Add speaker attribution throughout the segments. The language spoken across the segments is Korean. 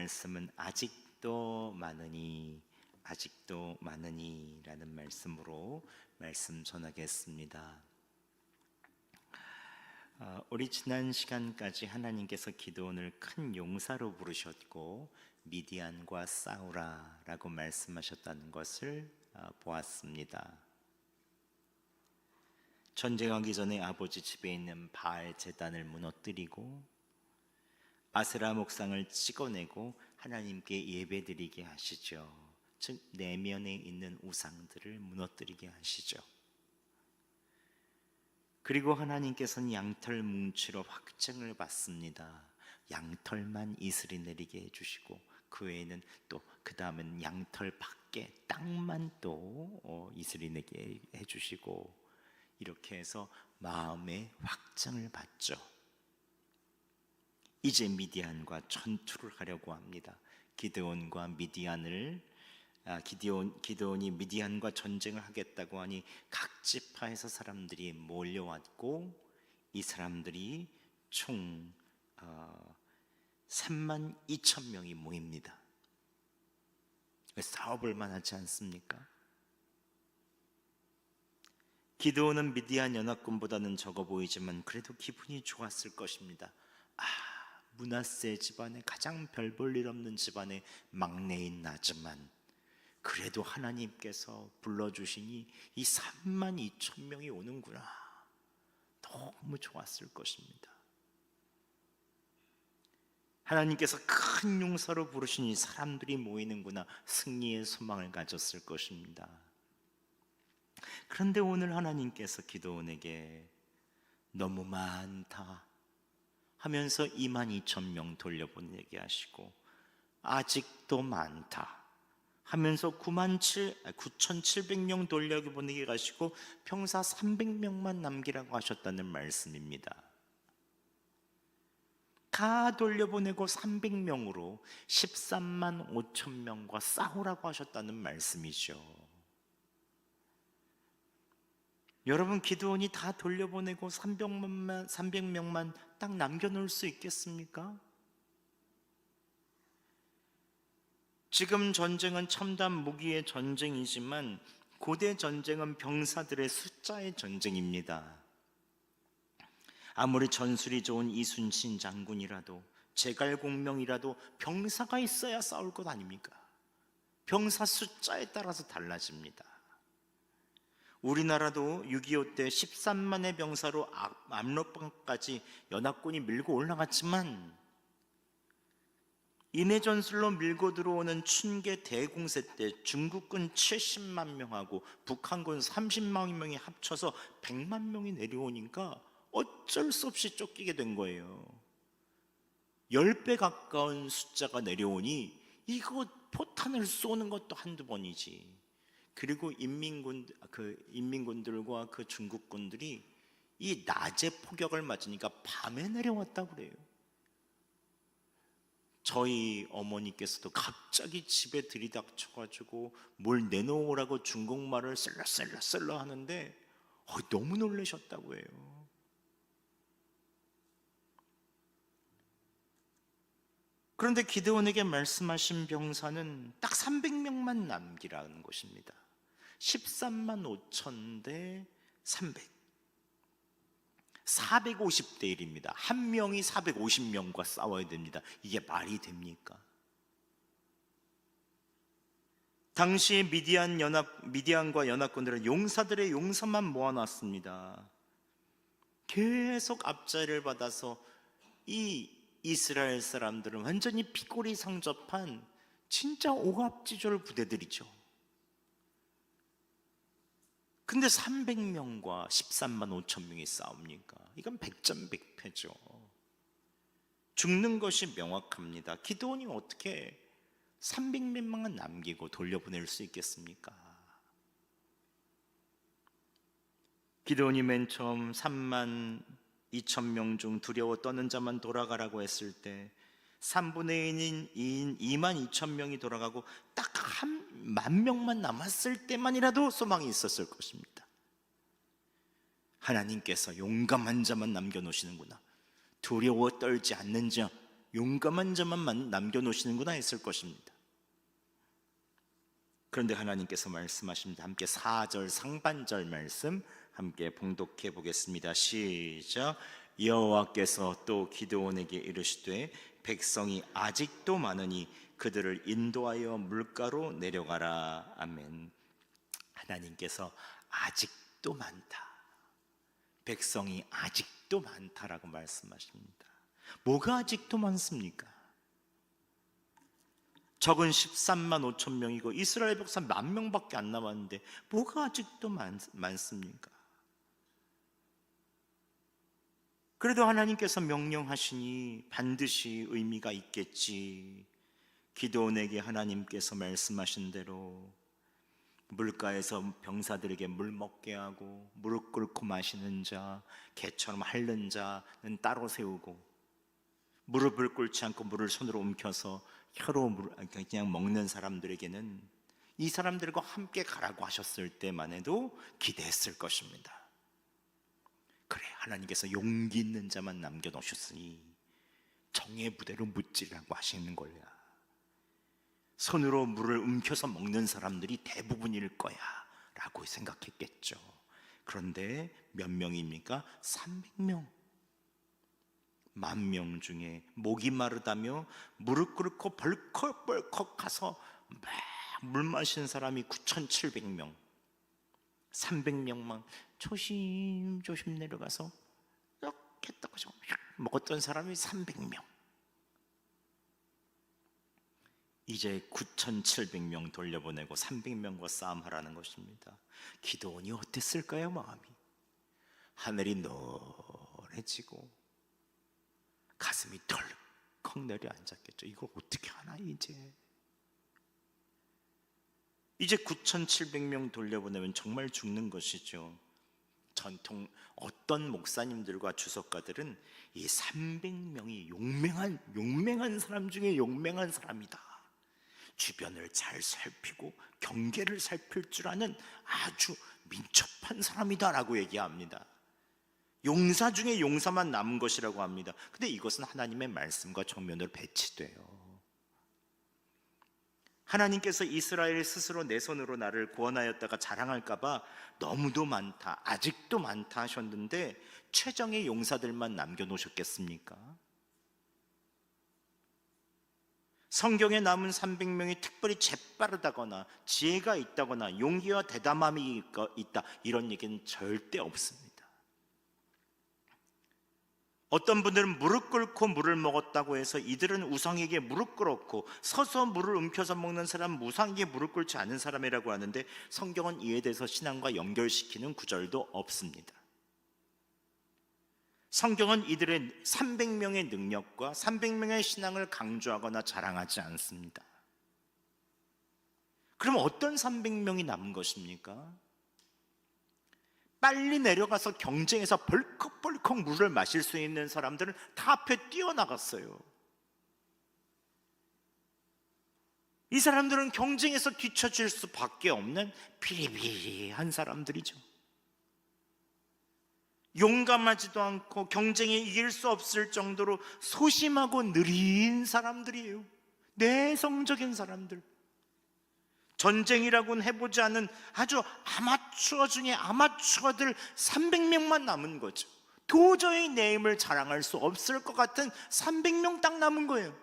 Speaker 1: 말씀은 아직도 많으니 아직도 많으니 라는 말씀으로 말씀 전하겠습니다. 우리 지난 시간까지 하나님께서 기드온을 큰 용사로 부르셨고 미디안과 싸우라 라고 말씀하셨다는 것을 보았습니다. 전쟁하기 전에 아버지 집에 있는 바알 제단을 무너뜨리고 아세라 목상을 찍어내고 하나님께 예배드리게 하시죠. 즉 내면에 있는 우상들을 무너뜨리게 하시죠. 그리고 하나님께서는 양털 뭉치로 확증을 받습니다. 양털만 이슬이 내리게 해주시고 그 외에는 또 그 다음은 양털 밖에 땅만 또 이슬이 내게 해주시고 이렇게 해서 마음의 확증을 받죠. 이제 미디안과 전투를 하려고 합니다. 기드온과 미디안을 기드온이 미디안과 전쟁을 하겠다고 하니 각 지파에서 사람들이 몰려왔고 이 사람들이 총 32,000명이 모입니다. 싸워볼 만하지 않습니까? 기드온은 미디안 연합군보다는 적어 보이지만 그래도 기분이 좋았을 것입니다. 므낫세 집안의 가장 별 볼 일 없는 집안의 막내인 나지만 그래도 하나님께서 불러주시니 이 32,000명이 오는구나. 너무 좋았을 것입니다. 하나님께서 큰 용사로 부르시니 사람들이 모이는구나. 승리의 소망을 가졌을 것입니다. 그런데 오늘 하나님께서 기드온에게 너무 많다 하면서 22,000명 돌려보내게 하시고 아직도 많다 하면서 9,700명 돌려보내게 하시고 병사 300명만 남기라고 하셨다는 말씀입니다. 다 돌려보내고 300명으로 13만 5천 명과 싸우라고 하셨다는 말씀이죠. 여러분, 기드온이 다 돌려보내고 300명만 딱 남겨놓을 수 있겠습니까? 지금 전쟁은 첨단 무기의 전쟁이지만 고대 전쟁은 병사들의 숫자의 전쟁입니다. 아무리 전술이 좋은 이순신 장군이라도 제갈공명이라도 병사가 있어야 싸울 것 아닙니까? 병사 숫자에 따라서 달라집니다. 우리나라도 6.25 때 13만의 병사로 압록강까지 연합군이 밀고 올라갔지만 인해전술로 밀고 들어오는 춘계 대공세 때 중국군 70만 명하고 북한군 30만 명이 합쳐서 100만 명이 내려오니까 어쩔 수 없이 쫓기게 된 거예요. 10배 가까운 숫자가 내려오니 이거 포탄을 쏘는 것도 한두 번이지. 그리고 인민군들과 그 중국군들이 이 낮에 포격을 맞으니까 밤에 내려왔다고 그래요. 저희 어머니께서도 갑자기 집에 들이닥쳐가지고 뭘 내놓으라고 중국말을 썰렁썰렁 하는데 너무 놀라셨다고 해요. 그런데 기드온에게 말씀하신 병사는 딱 300명만 남기라는 것입니다. 13만 5천 대 300, 450대 1입니다. 한 명이 450명과 싸워야 됩니다. 이게 말이 됩니까? 당시 미디안과 연합군들은 용사들의 용사만 모아놨습니다. 계속 압제를 받아서 이 이스라엘 사람들은 완전히 피골이 상접한 진짜 오합지졸 부대들이죠. 근데 300명과 13만 5천 명이 싸웁니까? 이건 백전백패죠. 죽는 것이 명확합니다. 기드온이 어떻게 300명만 남기고 돌려보낼 수 있겠습니까? 기드온이 맨 처음 3만 2천 명 중 두려워 떠는 자만 돌아가라고 했을 때 3분의 1인 2만 2천 명이 돌아가고 딱 10,000명만 남았을 때만이라도 소망이 있었을 것입니다. 하나님께서 용감한 자만 남겨놓으시는구나. 두려워 떨지 않는 자, 용감한 자만 남겨놓으시는구나 했을 것입니다. 그런데 하나님께서 말씀하십니다. 함께 4절 상반절 말씀 함께 봉독해 보겠습니다. 시작. 여호와께서 또 기드온에게 이르시되 백성이 아직도 많으니 그들을 인도하여 물가로 내려가라. 아멘. 하나님께서 아직도 많다, 백성이 아직도 많다라고 말씀하십니다. 뭐가 아직도 많습니까? 적은 13만 5천 명이고 이스라엘 백성 10,000명밖에 안 남았는데 뭐가 아직도 많습니까? 그래도 하나님께서 명령하시니 반드시 의미가 있겠지. 기드온에게 하나님께서 말씀하신 대로 물가에서 병사들에게 물 먹게 하고 무릎 꿇고 마시는 자, 개처럼 핥는 자는 따로 세우고, 무릎을 꿇지 않고 물을 손으로 움켜서 혀로 그냥 먹는 사람들에게는 이 사람들과 함께 가라고 하셨을 때만 해도 기대했을 것입니다. 그래, 하나님께서 용기 있는 자만 남겨놓으셨으니 정의 부대로 묻지라고 하시는 거야. 손으로 물을 움켜서 먹는 사람들이 대부분일 거야 라고 생각했겠죠. 그런데 몇 명입니까? 300명. 10,000명 중에 목이 마르다며 무릎 꿇고 벌컥벌컥 가서 막 물 마시는 사람이 9,700명. 300명만 조심조심 내려가서 이렇게 딱 먹었던 사람이 300명. 이제 9,700명 돌려보내고 300명과 싸움하라는 것입니다. 기드온이 어땠을까요? 마음이 하늘이 노래지고 가슴이 덜컥 내려앉았겠죠. 이걸 어떻게 하나 이제 9,700명 돌려보내면 정말 죽는 것이죠. 전통 어떤 목사님들과 주석가들은 이 300명이 용맹한 사람 중에 용맹한 사람이다, 주변을 잘 살피고 경계를 살필 줄 아는 아주 민첩한 사람이다 라고 얘기합니다. 용사 중에 용사만 남은 것이라고 합니다. 근데 이것은 하나님의 말씀과 정면으로 배치돼요. 하나님께서 이스라엘 스스로 내 손으로 나를 구원하였다가 자랑할까 봐 너무도 많다, 아직도 많다 하셨는데 최정의 용사들만 남겨놓으셨겠습니까? 성경에 남은 300명이 특별히 재빠르다거나 지혜가 있다거나 용기와 대담함이 있다, 이런 얘기는 절대 없습니다. 어떤 분들은 무릎 꿇고 물을 먹었다고 해서 이들은 우상에게 무릎 꿇었고, 서서 물을 움켜서 먹는 사람은 우상에게 무릎 꿇지 않은 사람이라고 하는데 성경은 이에 대해서 신앙과 연결시키는 구절도 없습니다. 성경은 이들의 300명의 능력과 300명의 신앙을 강조하거나 자랑하지 않습니다. 그럼 어떤 300명이 남은 것입니까? 빨리 내려가서 경쟁에서 벌컥벌컥 물을 마실 수 있는 사람들은 다 앞에 뛰어나갔어요. 이 사람들은 경쟁에서 뒤처질 수밖에 없는 비리비리한 사람들이죠. 용감하지도 않고 경쟁에 이길 수 없을 정도로 소심하고 느린 사람들이에요. 내성적인 사람들. 전쟁이라고는 해보지 않은 아주 아마추어 중에 아마추어들 300명만 남은 거죠. 도저히 내 힘을 자랑할 수 없을 것 같은 300명 딱 남은 거예요.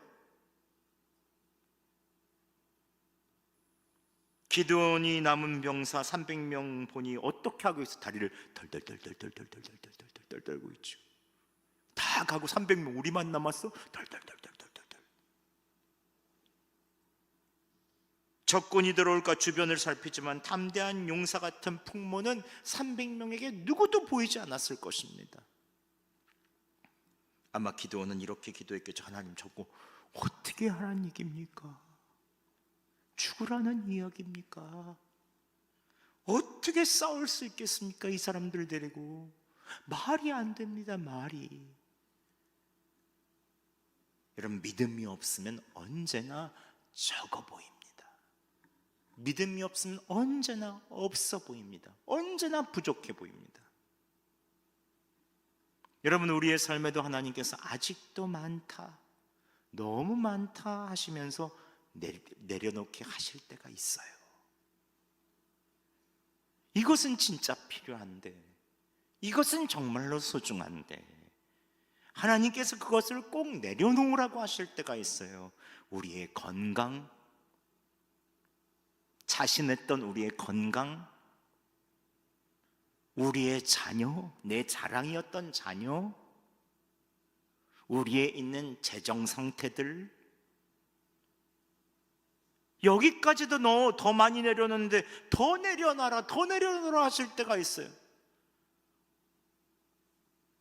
Speaker 1: 기드온이 남은 병사 300명 보니 어떻게 하고 있어? 다리를 덜덜덜덜덜덜덜덜덜덜 떨고 있죠. 다 가고 300명 우리만 남았어? 덜덜덜덜덜덜. 적군이 들어올까 주변을 살피지만 담대한 용사 같은 풍모는 300명에게 누구도 보이지 않았을 것입니다. 아마 기드온은 이렇게 기도했겠죠. 하나님, 저거 어떻게 하라는 얘기입니까? 죽으라는 이야기입니까? 어떻게 싸울 수 있겠습니까? 이 사람들 데리고. 말이 안 됩니다. 말이. 여러분, 믿음이 없으면 언제나 적어 보입니다. 믿음이 없으면 언제나 없어 보입니다. 언제나 부족해 보입니다. 여러분, 우리의 삶에도 하나님께서 아직도 많다, 너무 많다 하시면서 내려놓게 하실 때가 있어요. 이것은 진짜 필요한데, 이것은 정말로 소중한데 하나님께서 그것을 꼭 내려놓으라고 하실 때가 있어요. 우리의 건강, 자신했던 우리의 건강, 우리의 자녀, 내 자랑이었던 자녀, 우리의 있는 재정 상태들, 여기까지도 너 더 많이 내려놓는데 더 내려놔라, 더 내려놓으라 하실 때가 있어요.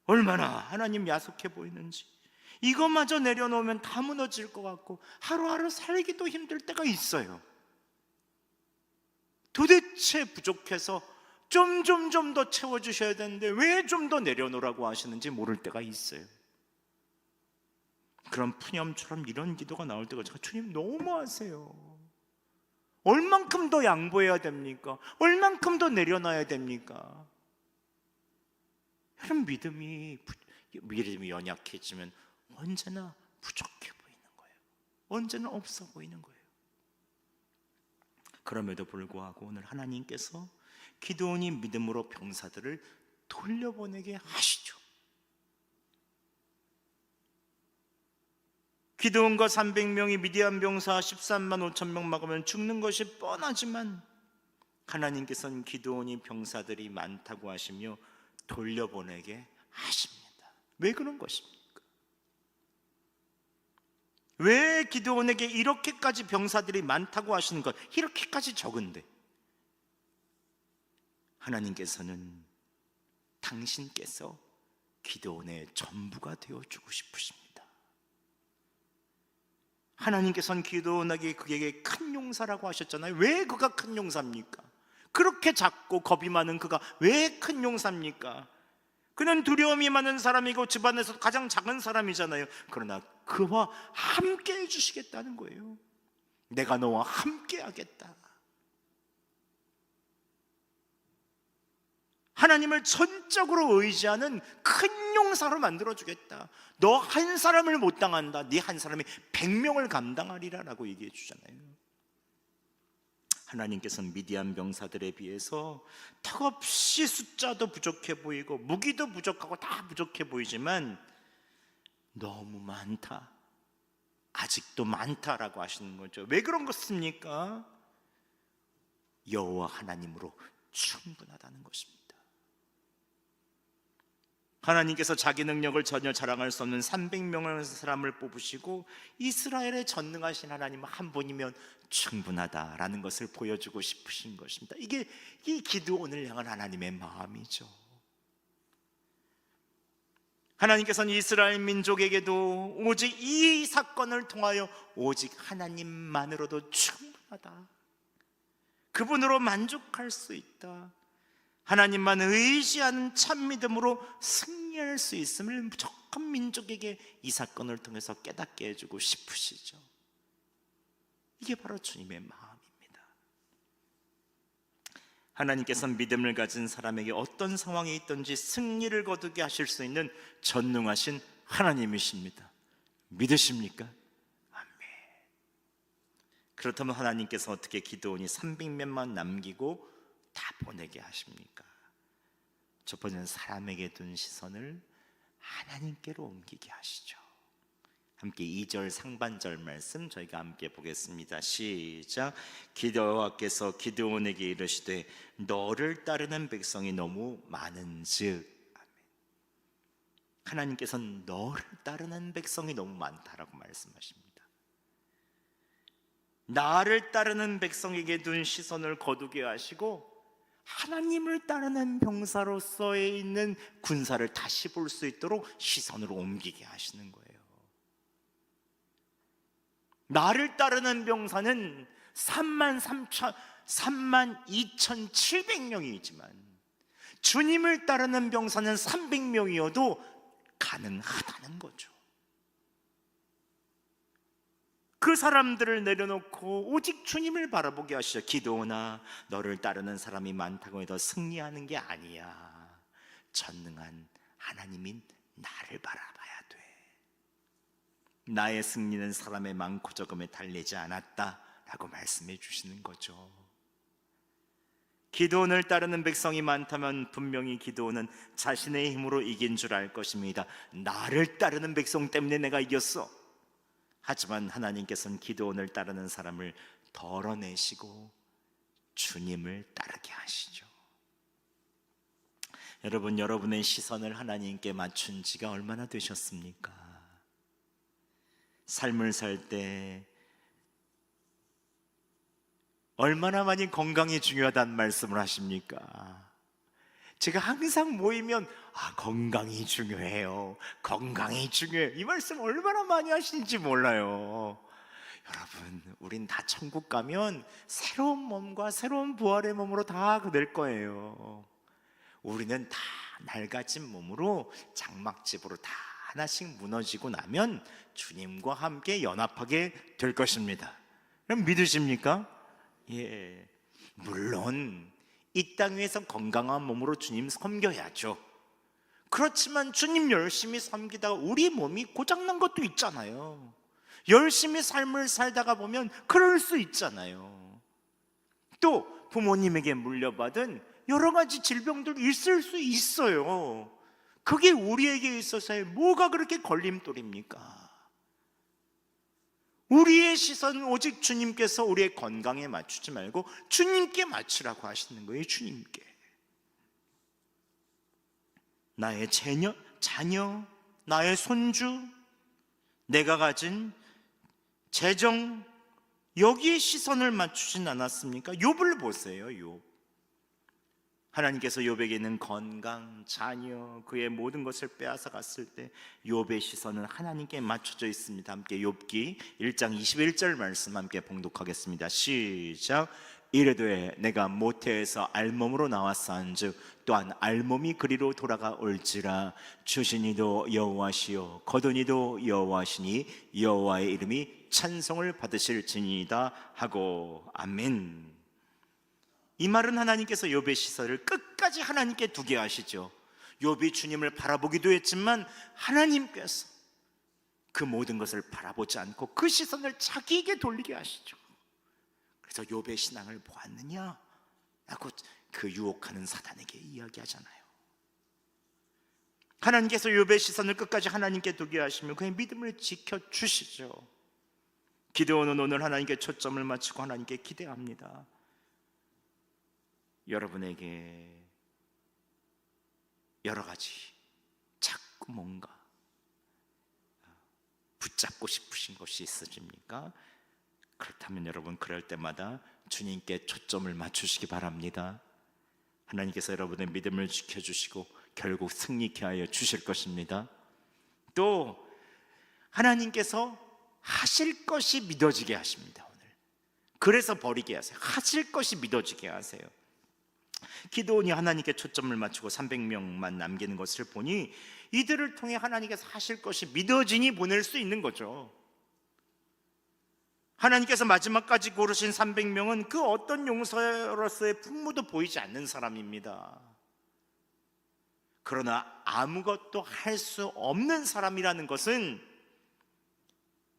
Speaker 1: 얼마나 하나님 야속해 보이는지. 이것마저 내려놓으면 다 무너질 것 같고 하루하루 살기도 힘들 때가 있어요. 도대체 부족해서 좀 더 채워주셔야 되는데 왜 좀 더 내려놓으라고 하시는지 모를 때가 있어요. 그런 푸념처럼 이런 기도가 나올 때가, 주님 너무하세요. 얼만큼 더 양보해야 됩니까? 얼만큼 더 내려놔야 됩니까? 여러분, 믿음이 연약해지면 언제나 부족해 보이는 거예요. 언제나 없어 보이는 거예요. 그럼에도 불구하고 오늘 하나님께서 기드온이 믿음으로 병사들을 돌려보내게 하시죠. 기드온과 300명이 미디안 병사 13만 5천 명 막으면 죽는 것이 뻔하지만 하나님께서는 기드온이 병사들이 많다고 하시며 돌려보내게 하십니다. 왜 그런 것입니까? 왜 기드온에게 이렇게까지 병사들이 많다고 하시는 것, 이렇게까지 적은데? 하나님께서는 당신께서 기드온의 전부가 되어주고 싶으십니다. 하나님께서는 기드온에게 그에게 큰 용사라고 하셨잖아요. 왜 그가 큰 용사입니까? 그렇게 작고 겁이 많은 그가 왜 큰 용사입니까? 그는 두려움이 많은 사람이고 집안에서 가장 작은 사람이잖아요. 그러나 그와 함께 해주시겠다는 거예요. 내가 너와 함께 하겠다. 하나님을 전적으로 의지하는 큰 용사로 만들어주겠다. 너 한 사람을 못 당한다. 네 한 사람이 100명을 감당하리라 라고 얘기해 주잖아요. 하나님께서는 미디안 병사들에 비해서 턱없이 숫자도 부족해 보이고 무기도 부족하고 다 부족해 보이지만 너무 많다, 아직도 많다라고 하시는 거죠. 왜 그런 것입니까? 여호와 하나님으로 충분하다는 것입니다. 하나님께서 자기 능력을 전혀 자랑할 수 없는 300명의 사람을 뽑으시고 이스라엘에 전능하신 하나님 한 분이면 충분하다라는 것을 보여주고 싶으신 것입니다. 이게 이 기드온을 향한 하나님의 마음이죠. 하나님께서는 이스라엘 민족에게도 오직 이 사건을 통하여 오직 하나님만으로도 충분하다, 그분으로 만족할 수 있다, 하나님만 의지하는 참 믿음으로 승리할 수 있음을 무조건 민족에게 이 사건을 통해서 깨닫게 해주고 싶으시죠. 이게 바로 주님의 마음입니다. 하나님께서는 믿음을 가진 사람에게 어떤 상황이 있든지 승리를 거두게 하실 수 있는 전능하신 하나님이십니다. 믿으십니까? 아멘. 그렇다면 하나님께서 어떻게 기드온이 300명만 남기고 다 보내게 하십니까? 첫 번째는 사람에게 둔 시선을 하나님께로 옮기게 하시죠. 함께 2절 상반절 말씀 저희가 함께 보겠습니다. 시작. 여호와께서 기드온에게 이르시되 너를 따르는 백성이 너무 많은즉. 아멘. 하나님께서는 너를 따르는 백성이 너무 많다라고 말씀하십니다. 나를 따르는 백성에게 둔 시선을 거두게 하시고 하나님을 따르는 병사로서의 있는 군사를 다시 볼 수 있도록 시선을 옮기게 하시는 거예요. 나를 따르는 병사는 32,700명이지만 주님을 따르는 병사는 300명이어도 가능하다는 거죠. 그 사람들을 내려놓고 오직 주님을 바라보게 하시죠. 기드온아, 너를 따르는 사람이 많다고 해도 승리하는 게 아니야. 전능한 하나님인 나를 바라봐야 돼. 나의 승리는 사람의 많고 적음에 달리지 않았다라고 말씀해 주시는 거죠. 기드온을 따르는 백성이 많다면 분명히 기드온은 자신의 힘으로 이긴 줄 알 것입니다. 나를 따르는 백성 때문에 내가 이겼어. 하지만 하나님께서는 기드온을 따르는 사람을 덜어내시고 주님을 따르게 하시죠. 여러분, 여러분의 시선을 하나님께 맞춘 지가 얼마나 되셨습니까? 삶을 살 때 얼마나 많이 건강이 중요하다는 말씀을 하십니까? 제가 항상 모이면 건강이 중요해요, 건강이 중요해요, 이 말씀 얼마나 많이 하시는지 몰라요. 여러분, 우린 다 천국 가면 새로운 몸과 새로운 부활의 몸으로 다 될 거예요. 우리는 다 낡아진 몸으로 장막집으로 다 하나씩 무너지고 나면 주님과 함께 연합하게 될 것입니다. 그럼 믿으십니까? 예. 물론 이 땅 위에서 건강한 몸으로 주님 섬겨야죠. 그렇지만 주님 열심히 섬기다가 우리 몸이 고장난 것도 있잖아요. 열심히 삶을 살다가 보면 그럴 수 있잖아요. 또 부모님에게 물려받은 여러 가지 질병들도 있을 수 있어요. 그게 우리에게 있어서 뭐가 그렇게 걸림돌입니까? 우리의 시선은 오직 주님께서 우리의 건강에 맞추지 말고 주님께 맞추라고 하시는 거예요. 주님께. 나의 자녀, 나의 손주, 내가 가진 재정, 여기에 시선을 맞추진 않았습니까? 욥을 보세요. 욥. 하나님께서 욥에게 있는 건강, 자녀, 그의 모든 것을 빼앗아 갔을 때 욥의 시선은 하나님께 맞춰져 있습니다. 함께 욥기 1장 21절 말씀 함께 봉독하겠습니다. 시작. 이르되 내가 모태에서 알몸으로 나왔사온즉 또한 알몸이 그리로 돌아가올지라. 주시니도 여호와시요 거두니도 여호와시니 여호와의 이름이 찬송을 받으실지니이다 하고. 아멘. 이 말은 하나님께서 욥의 시선을 끝까지 하나님께 두게 하시죠. 욥이 주님을 바라보기도 했지만 하나님께서 그 모든 것을 바라보지 않고 그 시선을 자기에게 돌리게 하시죠. 그래서 욥의 신앙을 보았느냐? 라고 그 유혹하는 사단에게 이야기하잖아요. 하나님께서 욥의 시선을 끝까지 하나님께 두게 하시면 그의 믿음을 지켜주시죠. 기드온은 오늘 하나님께 초점을 맞추고 하나님께 기대합니다. 여러분에게 여러 가지 자꾸 뭔가 붙잡고 싶으신 것이 있으십니까? 그렇다면 여러분, 그럴 때마다 주님께 초점을 맞추시기 바랍니다. 하나님께서 여러분의 믿음을 지켜주시고 결국 승리케 하여 주실 것입니다. 또 하나님께서 하실 것이 믿어지게 하십니다. 오늘 그래서 버리게 하세요. 하실 것이 믿어지게 하세요. 기드온이 하나님께 초점을 맞추고 300명만 남기는 것을 보니 이들을 통해 하나님께서 하실 것이 믿어지니 보낼 수 있는 거죠. 하나님께서 마지막까지 고르신 300명은 그 어떤 용서로서의 풍무도 보이지 않는 사람입니다. 그러나 아무것도 할 수 없는 사람이라는 것은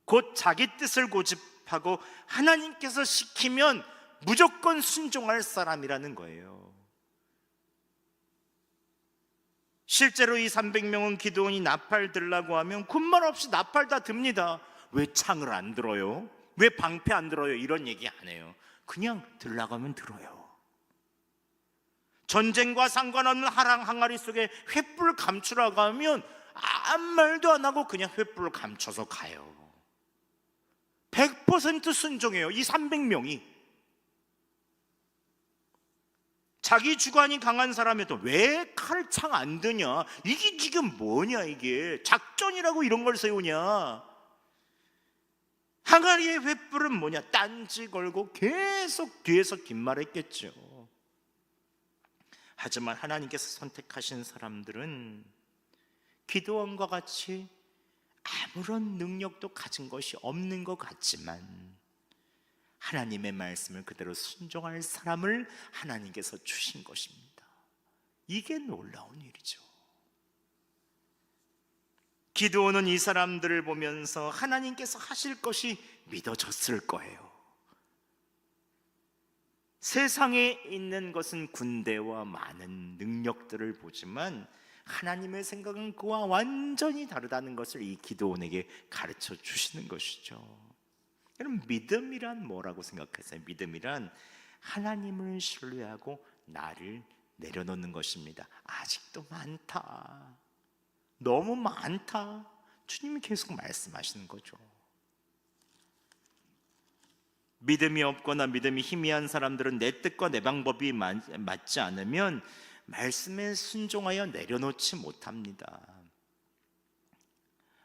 Speaker 1: 곧 자기 뜻을 고집하고 하나님께서 시키면 무조건 순종할 사람이라는 거예요. 실제로 이 300명은 기드온이 나팔 들라고 하면 군말 없이 나팔 다 듭니다. 왜 창을 안 들어요? 왜 방패 안 들어요? 이런 얘기 안 해요. 그냥 들라고 하면 들어요. 전쟁과 상관없는 항아리 속에 횃불 감추라고 하면 아무 말도 안 하고 그냥 횃불을 감춰서 가요. 100% 순종해요. 이 300명이. 자기 주관이 강한 사람에도 왜 칼창 안 드냐? 이게 지금 뭐냐? 이게 작전이라고 이런 걸 세우냐? 항아리의 횃불은 뭐냐? 딴지 걸고 계속 뒤에서 뒷말했겠죠. 하지만 하나님께서 선택하신 사람들은 기드온과 같이 아무런 능력도 가진 것이 없는 것 같지만 하나님의 말씀을 그대로 순종할 사람을 하나님께서 주신 것입니다. 이게 놀라운 일이죠. 기드온은 이 사람들을 보면서 하나님께서 하실 것이 믿어졌을 거예요. 세상에 있는 것은 군대와 많은 능력들을 보지만 하나님의 생각은 그와 완전히 다르다는 것을 이 기드온에게 가르쳐 주시는 것이죠. 여러분, 믿음이란 뭐라고 생각하세요? 믿음이란 하나님을 신뢰하고 나를 내려놓는 것입니다. 아직도 많다, 너무 많다, 주님이 계속 말씀하시는 거죠. 믿음이 없거나 믿음이 희미한 사람들은 내 뜻과 내 방법이 맞지 않으면 말씀에 순종하여 내려놓지 못합니다.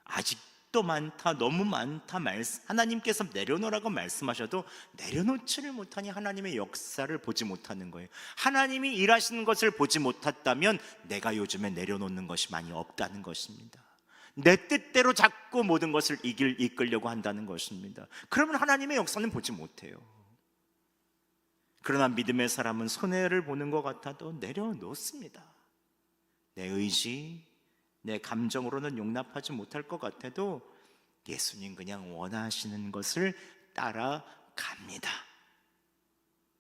Speaker 1: 아직도 많다, 너무 많다, 하나님께서 내려놓으라고 말씀하셔도 내려놓지를 못하니 하나님의 역사를 보지 못하는 거예요. 하나님이 일하시는 것을 보지 못했다면 내가 요즘에 내려놓는 것이 많이 없다는 것입니다. 내 뜻대로 자꾸 모든 것을 이끌려고 한다는 것입니다. 그러면 하나님의 역사는 보지 못해요. 그러나 믿음의 사람은 손해를 보는 것 같아도 내려놓습니다. 내 의지, 내 감정으로는 용납하지 못할 것 같아도 예수님 그냥 원하시는 것을 따라갑니다.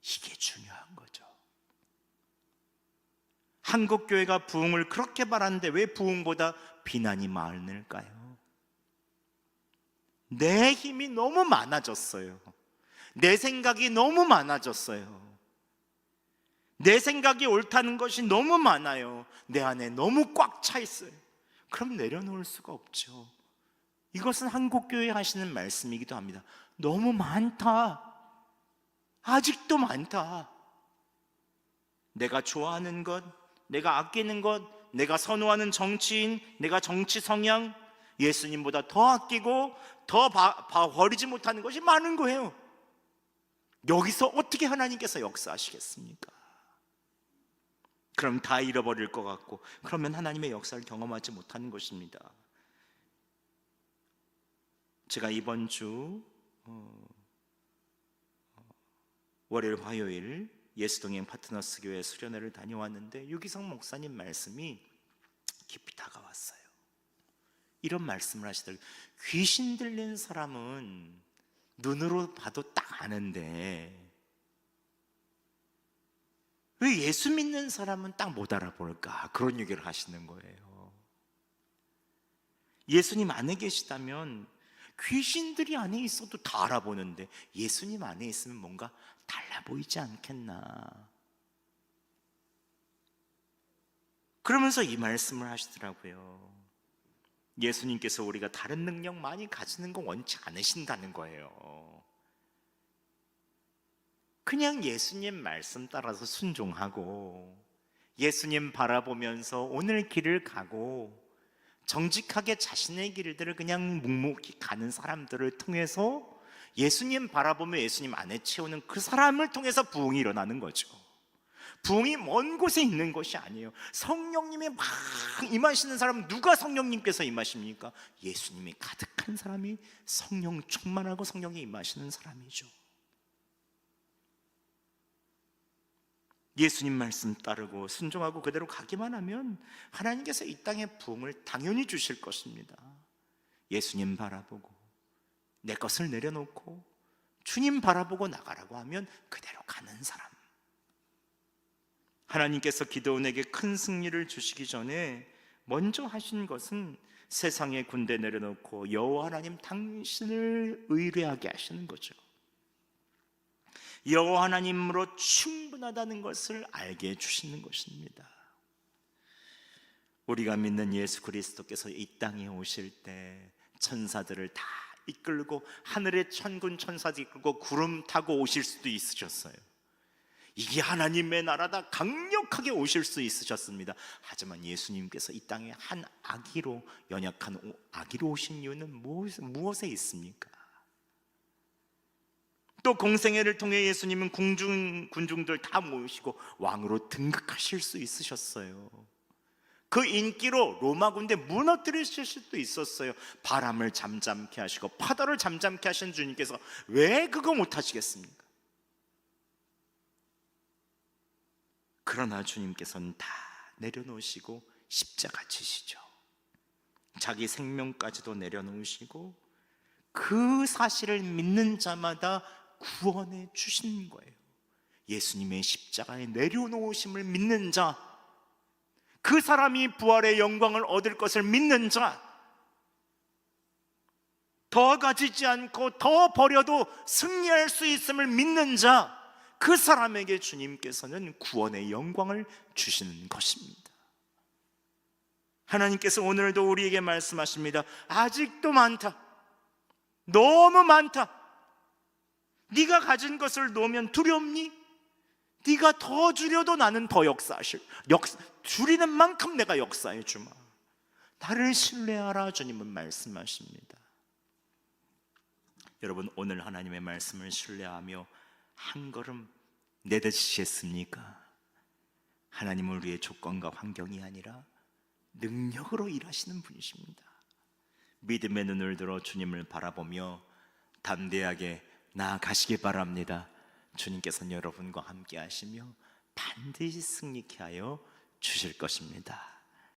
Speaker 1: 이게 중요한 거죠. 한국교회가 부흥을 그렇게 바라는데 왜 부흥보다 비난이 많을까요? 내 힘이 너무 많아졌어요. 내 생각이 너무 많아졌어요. 내 생각이 옳다는 것이 너무 많아요. 내 안에 너무 꽉 차 있어요. 그럼 내려놓을 수가 없죠. 이것은 한국교회 하시는 말씀이기도 합니다. 너무 많다, 아직도 많다. 내가 좋아하는 것, 내가 아끼는 것, 내가 선호하는 정치인, 내가 정치 성향, 예수님보다 더 아끼고 더 버리지 못하는 것이 많은 거예요. 여기서 어떻게 하나님께서 역사하시겠습니까? 그럼 다 잃어버릴 것 같고, 그러면 하나님의 역사를 경험하지 못하는 것입니다. 제가 이번 주 월요일, 화요일 예수동행 파트너스 교회 수련회를 다녀왔는데 유기성 목사님 말씀이 깊이 다가왔어요. 이런 말씀을 하시더라고요. 귀신 들린 사람은 눈으로 봐도 딱 아는데 왜 예수 믿는 사람은 딱 못 알아볼까? 그런 얘기를 하시는 거예요. 예수님 안에 계시다면 귀신들이 안에 있어도 다 알아보는데 예수님 안에 있으면 뭔가 달라 보이지 않겠나? 그러면서 이 말씀을 하시더라고요. 예수님께서 우리가 다른 능력 많이 가지는 거 원치 않으신다는 거예요. 그냥 예수님 말씀 따라서 순종하고 예수님 바라보면서 오늘 길을 가고 정직하게 자신의 길들을 그냥 묵묵히 가는 사람들을 통해서 예수님 바라보며 예수님 안에 채우는 그 사람을 통해서 부흥이 일어나는 거죠. 부흥이 먼 곳에 있는 것이 아니에요. 성령님이 막 임하시는 사람은 누가 성령님께서 임하십니까? 예수님이 가득한 사람이 성령 충만하고 성령이 임하시는 사람이죠. 예수님 말씀 따르고 순종하고 그대로 가기만 하면 하나님께서 이 땅에 부흥을 당연히 주실 것입니다. 예수님 바라보고 내 것을 내려놓고 주님 바라보고 나가라고 하면 그대로 가는 사람. 하나님께서 기드온에게 큰 승리를 주시기 전에 먼저 하신 것은 세상의 군대 내려놓고 여호와 하나님 당신을 의뢰하게 하시는 거죠. 여호와 하나님으로 충분하다는 것을 알게 해주시는 것입니다. 우리가 믿는 예수 그리스도께서 이 땅에 오실 때 천사들을 다 이끌고 하늘의 천군 천사들 이끌고 구름 타고 오실 수도 있으셨어요. 이게 하나님의 나라다, 강력하게 오실 수 있으셨습니다. 하지만 예수님께서 이 땅에 한 아기로, 연약한 아기로 오신 이유는 무엇에 있습니까? 또 공생애를 통해 예수님은 군중들 다 모으시고 왕으로 등극하실 수 있으셨어요. 그 인기로 로마 군대 무너뜨리실 수도 있었어요. 바람을 잠잠케 하시고 파도를 잠잠케 하신 주님께서 왜 그거 못하시겠습니까? 그러나 주님께서는 다 내려놓으시고 십자가 지시죠. 자기 생명까지도 내려놓으시고 그 사실을 믿는 자마다 구원해 주시는 거예요. 예수님의 십자가에 내려놓으심을 믿는 자, 그 사람이 부활의 영광을 얻을 것을 믿는 자, 더 가지지 않고 더 버려도 승리할 수 있음을 믿는 자, 그 사람에게 주님께서는 구원의 영광을 주시는 것입니다. 하나님께서 오늘도 우리에게 말씀하십니다. 아직도 많다, 너무 많다. 네가 가진 것을 놓으면 두렵니? 네가 더 주려도 나는 더 줄이는 만큼 내가 역사해 주마. 나를 신뢰하라, 주님은 말씀하십니다. 여러분, 오늘 하나님의 말씀을 신뢰하며 한 걸음 내딛으시겠습니까? 하나님은 우리의 조건과 환경이 아니라 능력으로 일하시는 분이십니다. 믿음의 눈을 들어 주님을 바라보며 담대하게 나아가시기 바랍니다. 주님께서는 여러분과 함께 하시며 반드시 승리케 하여 주실 것입니다.